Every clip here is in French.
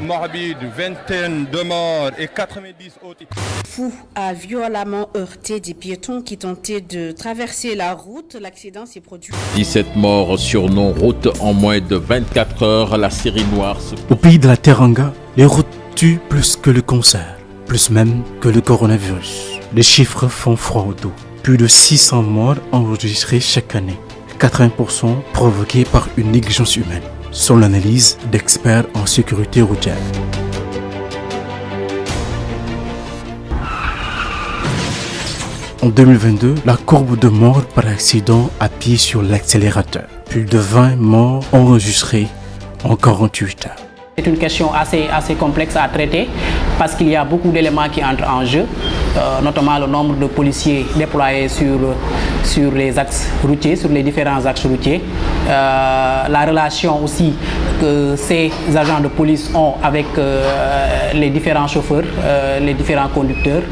Morbide, vingtaine de morts et 90 autres. Fou a violemment heurté des piétons qui tentaient de traverser la route. L'accident s'est produit. 17 morts sur non-route en moins de 24 heures. La série noire Au pays de la Teranga, les routes tuent plus que le cancer, plus même que le coronavirus. Les chiffres font froid au dos. Plus de 600 morts enregistrés chaque année. 80% provoqués par une négligence humaine, selon l'analyse d'experts en sécurité routière. En 2022, la courbe de morts par accident appuie sur l'accélérateur. Plus de 20 morts enregistrés en 48 heures. C'est une question assez complexe à traiter parce qu'il y a beaucoup d'éléments qui entrent en jeu, notamment le nombre de policiers déployés sur les axes routiers, sur les différents axes routiers, la relation aussi que ces agents de police ont avec les différents chauffeurs, les différents conducteurs.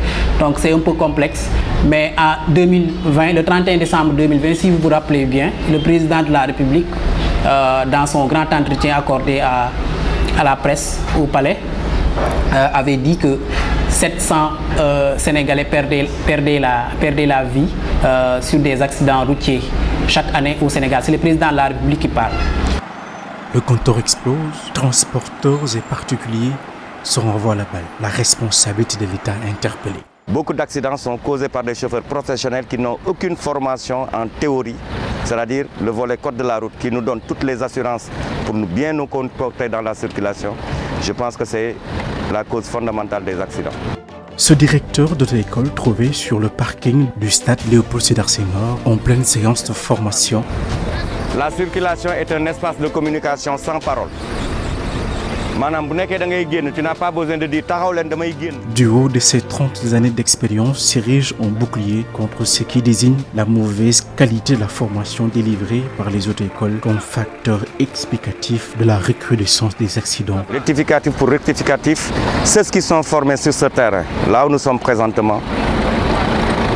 Donc c'est un peu complexe. Mais en 2020, le 31 décembre 2020, si vous vous rappelez bien, le président de la République, dans son grand entretien accordé à la presse au palais, avait dit que 700 Sénégalais perdaient la vie sur des accidents routiers chaque année au Sénégal. C'est le président de la République qui parle. Le compteur explose, transporteurs et particuliers se renvoient la balle. La responsabilité de l'État est interpellée. Beaucoup d'accidents sont causés par des chauffeurs professionnels qui n'ont aucune formation en théorie, c'est-à-dire le volet code de la route qui nous donne toutes les assurances pour bien nous comporter dans la circulation. Je pense que c'est la cause fondamentale des accidents. Ce directeur d'auto-école trouvé sur le parking du stade Léopold Sédar Senghor en pleine séance de formation. La circulation est un espace de communication sans parole. Tu n'as pas besoin de dire du haut de ses 30 années d'expérience, s'érige en bouclier contre ce qui désigne la mauvaise qualité de la formation délivrée par les auto-écoles comme facteur explicatif de la recrudescence des accidents. Rectificatif pour rectificatif, ceux qui sont formés sur ce terrain, là où nous sommes présentement,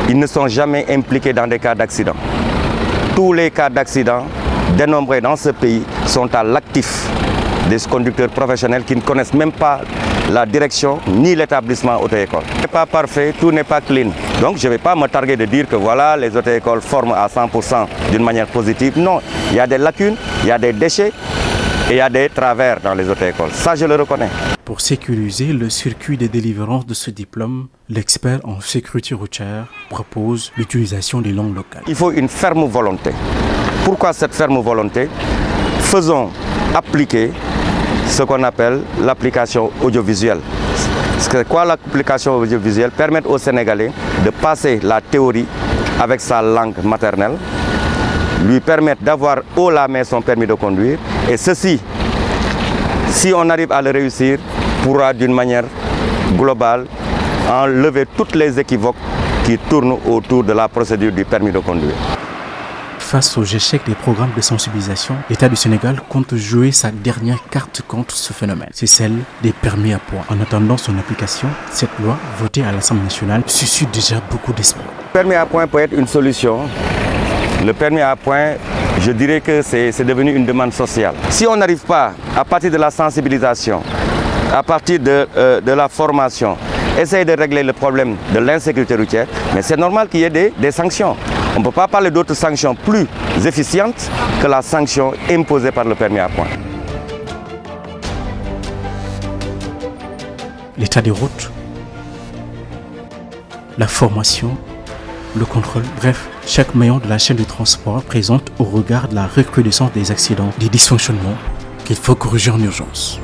ils ne sont jamais impliqués dans des cas d'accident. Tous les cas d'accident dénombrés dans ce pays sont à l'actif des conducteurs professionnels qui ne connaissent même pas la direction ni l'établissement auto-école. Tout n'est pas parfait, tout n'est pas clean. Donc je ne vais pas me targuer de dire que voilà, les auto-écoles forment à 100% d'une manière positive. Non, il y a des lacunes, il y a des déchets et il y a des travers dans les auto-écoles. Ça, je le reconnais. Pour sécuriser le circuit de délivrance de ce diplôme, l'expert en sécurité routière propose l'utilisation des langues locales. Il faut une ferme volonté. Pourquoi cette ferme volonté? Faisons appliquer ce qu'on appelle l'application audiovisuelle. C'est quoi l'application audiovisuelle? Permettre aux Sénégalais de passer la théorie avec sa langue maternelle, lui permettre d'avoir haut la main son permis de conduire, et ceci, si on arrive à le réussir, pourra d'une manière globale enlever toutes les équivoques qui tournent autour de la procédure du permis de conduire. Face aux échecs des programmes de sensibilisation, l'État du Sénégal compte jouer sa dernière carte contre ce phénomène. C'est celle des permis à points. En attendant son application, cette loi, votée à l'Assemblée nationale, suscite déjà beaucoup d'espoir. Le permis à points peut être une solution. Le permis à points, je dirais que c'est devenu une demande sociale. Si on n'arrive pas, à partir de la sensibilisation, à partir de la formation, essayer de régler le problème de l'insécurité routière, mais c'est normal qu'il y ait des sanctions. On ne peut pas parler d'autres sanctions plus efficientes que la sanction imposée par le permis à points. L'état des routes, la formation, le contrôle, bref, chaque maillon de la chaîne de transport présente au regard de la recrudescence des accidents, des dysfonctionnements qu'il faut corriger en urgence.